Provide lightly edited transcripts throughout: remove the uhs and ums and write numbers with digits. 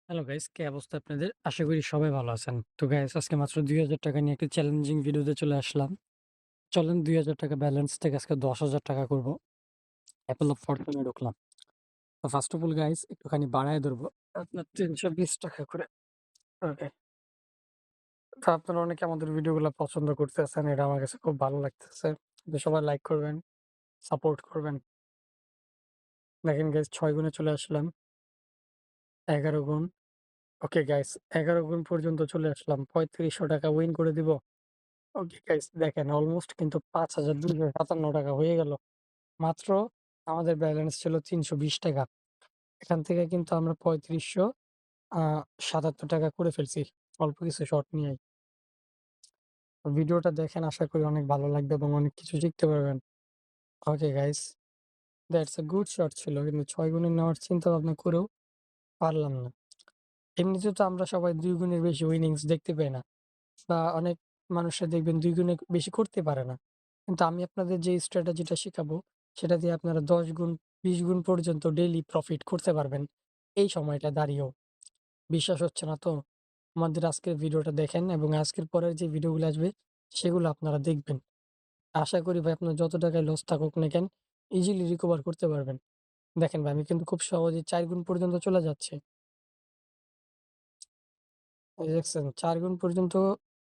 Hello guys, কি অবস্থা আপনাদের? আশা করি সবাই ভালো আছেন। তো গাইস আজকে মাত্র ৳২,০০০ নিয়ে একটা চ্যালেঞ্জিং ভিডিওতে চলে আসলাম। চলেন ৳২,০০০ ব্যালেন্স থেকে আজকে ৳১০,০০০ করব। অ্যাপল অফ ফরচুন এ ঢুকলাম। তো ফার্স্ট অফ অল গাইস একটুখানি বাড়ায় ধরবো। আপনার ৳৩২০ করে। ওকে। তো আপনারা অনেকে আমাদের ভিডিওগুলো পছন্দ করতেছেন। এটা আমার কাছে খুব ভালো লাগতেছে। তো সবাই লাইক করবেন, সাপোর্ট করবেন। দেখেন গাইস ৬ গুণে চলে আসলাম। ১১ গুণ। ওকে গাইস ১১ গুণ পর্যন্ত চলে আসলাম। ৳৩৫০০ উইন করে দিব। ওকে গাইস দেখেন অলমোস্ট কিন্তু ৳৫,২৫৭ হয়ে গেল। মাত্র আমাদের ব্যালেন্স ছিল ৳৩২০। এখান থেকে কিন্তু আমরা আ ৳৩৫৭ করে ফেলছি। অল্প কিছু শর্ট নিয়েই। ভিডিওটা দেখেন আশা করি অনেক ভালো লাগবে এবং অনেক কিছু শিখতে পারবেন। Okay guys that's a good shot ছিল। কিন্তু ৬ গুণে নেওয়ার চিন্তা ভাবনা করেও পারলাম না। এমনিতে তো আমরা সবাই ২ গুণের বেশি উইনিংস দেখতে পাই না। বা অনেক মানুষরা দেখবেন ২ গুণে বেশি করতে পারে না। কিন্তু আমি আপনাদের যে স্ট্র্যাটেজিটা শিখাবো, সেটা দিয়ে আপনারা ১০ গুণ, ২০ গুণ পর্যন্ত ডেইলি প্রফিট করতে পারবেন। এই সময়টা দাঁড়িয়েও। বিশ্বাস হচ্ছে না তো? আমাদের আজকের ভিডিওটা দেখেন এবং আজকের পরের যে ভিডিওগুলো আসবে, সেগুলো আপনারা দেখবেন। আশা করি ভাই আপনার যত টাকায় লস থাকুক না কেন, ইজিলি রিকভার করতে পারবেন। দেখেন ভাই আমি কিন্তু খুব সহজেই ৪ গুণ পর্যন্ত চলে যাচ্ছি। এই দেখছেন ৪ গুণ পর্যন্ত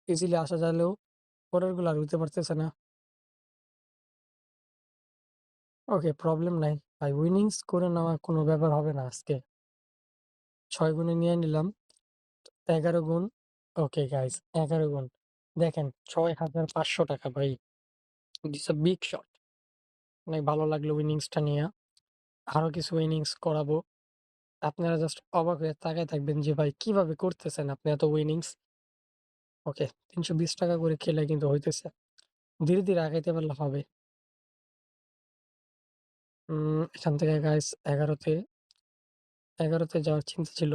ইজিলি আসা গেলেও পরেরগুলো আর হইতে পারতেছে না। ওকে, প্রবলেম নাই। ভাই উইনিংস করে নেওয়া কোনো ব্যাপার হবে না আজকে। ৬ গুণে নিয়ে নিলাম। ১১ গুণ। ওকে গাইস ১১ গুণ। দেখেন ৳৬,৫০০ ভাই। It's a big shot. অনেক ভালো লাগলো উইনিংসটা নিয়া। আরো কিছু উইনিংস করাবো। আপনারা জাস্ট অবাক হয়ে তাকায় থাকবেন যে ভাই কিভাবে করতেছেন আপনি এত উইনিংস? ওকে, ৳৩২০ করে খেলে কিন্তু হইতেছে। ধীরে, ধীরে আগাইতে পারলে হবে। এখান থেকে গাইস ১১ তে যাওয়ার চিন্তা ছিল।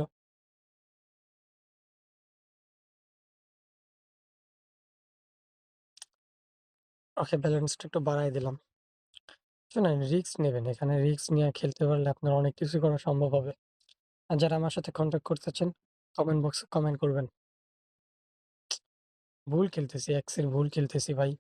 ওকে, ব্যালেন্সটা একটু বাড়ায় দিলাম। শোনেন রিস্ক নেবেন। এখানে রিস্ক নিয়ে খেলতে পারলে আপনার অনেক কিছু করা সম্ভব হবে। আর যারা আমার সাথে কনট্যাক্ট করতে চান, কমেন্ট বক্সে কমেন্ট করবেন। ভুল খেলতেছি, এক্সের ভুল খেলতেছি ভাই।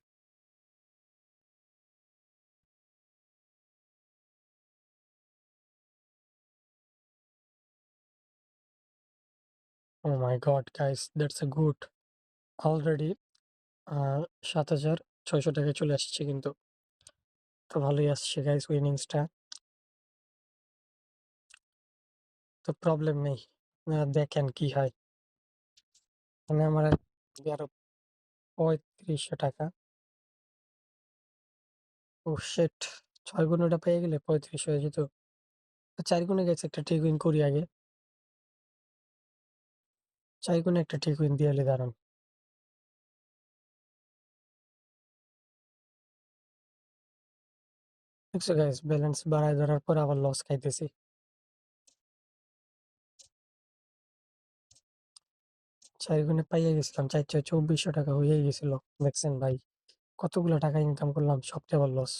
Oh my god guys that's a good. Already a ৳৭,৬০০ চলে আসছে কিন্তু। তো ভালোই আসছে গাইস উইনিংসটা। তো প্রবলেম নেই। আপনারা দেখেন কি হয়। মানে আমার আরো ৳৩৫০০। Oh shit! ৬ গুণ ওটা পেয়ে গেলে ৩৫ হয়ে যেত। ৪ গুণে গেছে একটা ঠিক উইন করি আগে। ৪ গুণে একটা ঠিক উইন দিয়ালি দাঁড়ান। দেখছো গাইস ব্যালেন্স বাড়ায় ধরার পর আবার লস খাইতেছি। ৪ গুণে পাইয়া গেছিলাম। ৪ ৳২৪০০ হইয়াই গেছিল। দেখছেন ভাই কতগুলা টাকা ইনকাম করলাম সবটা আবার লস।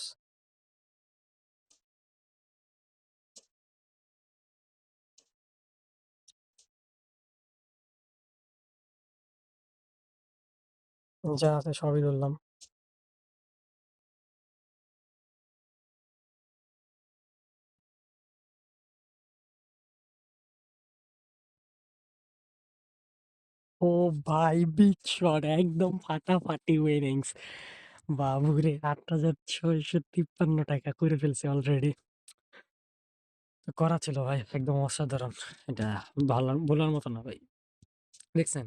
যা আছে সবই ধরলাম। ও ভাই বিগ শট একদম ফাটাফাটি উইনিংস। বাবুরে ৳৮,৬৫৩ করে ফেলছি অলরেডি। তো করা ছিল ভাই একদম অসাধারণ। এটা বলার মতো না ভাই। দেখছেন?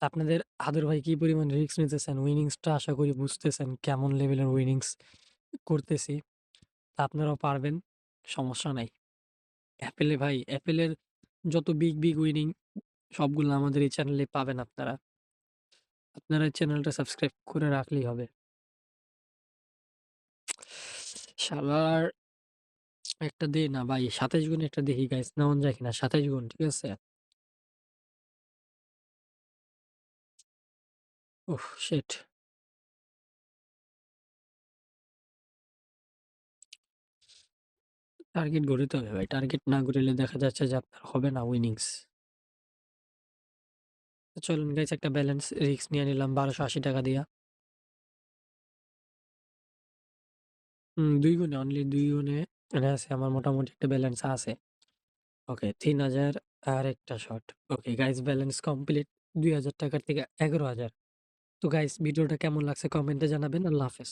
আপনাদের আদর ভাই কি পরিমাণ রিস্ক নিতেছেন। উইনিংসটা আশা করি বুঝতেছেন কেমন লেভেলের উইনিংস করতেছি। তা আপনারাও পারবেন, সমস্যা নাই। অ্যাপেলের যত বিগ উইনিং সবগুলো আমাদের এই চ্যানেলে পাবেন আপনারা। আপনারা এই চ্যানেলটা সাবস্ক্রাইব করে রাখলেই হবে। শালার একটা দে না ভাই ২৭ গুণ একটা দেখি গাইস নেওয়া যায় কিনা ২৭ গুণ ঠিক আছে? Oh shit! টার্গেট গড়িতে হবে ভাই। টার্গেট না গড়িলে দেখা যাচ্ছে যে আপনার হবে না উইনিংস। তো চলুন গাইস একটা ব্যালেন্স রিস্ক নিয়ে নিলাম ৳১২৮০ দিয়া। ২ গুণে অনলি ২ গুণে এখানে আছে আমার মোটামুটি একটা ব্যালেন্স আছে। ওকে ৩,০০০ আর একটা shot. Okay guys balance complete. ৳২,০০০ থেকে ১১,০০০। তো গাইস ভিডিওটা কেমন লাগছে কমেন্টে জানাবেন। আল্লাহ হাফেজ।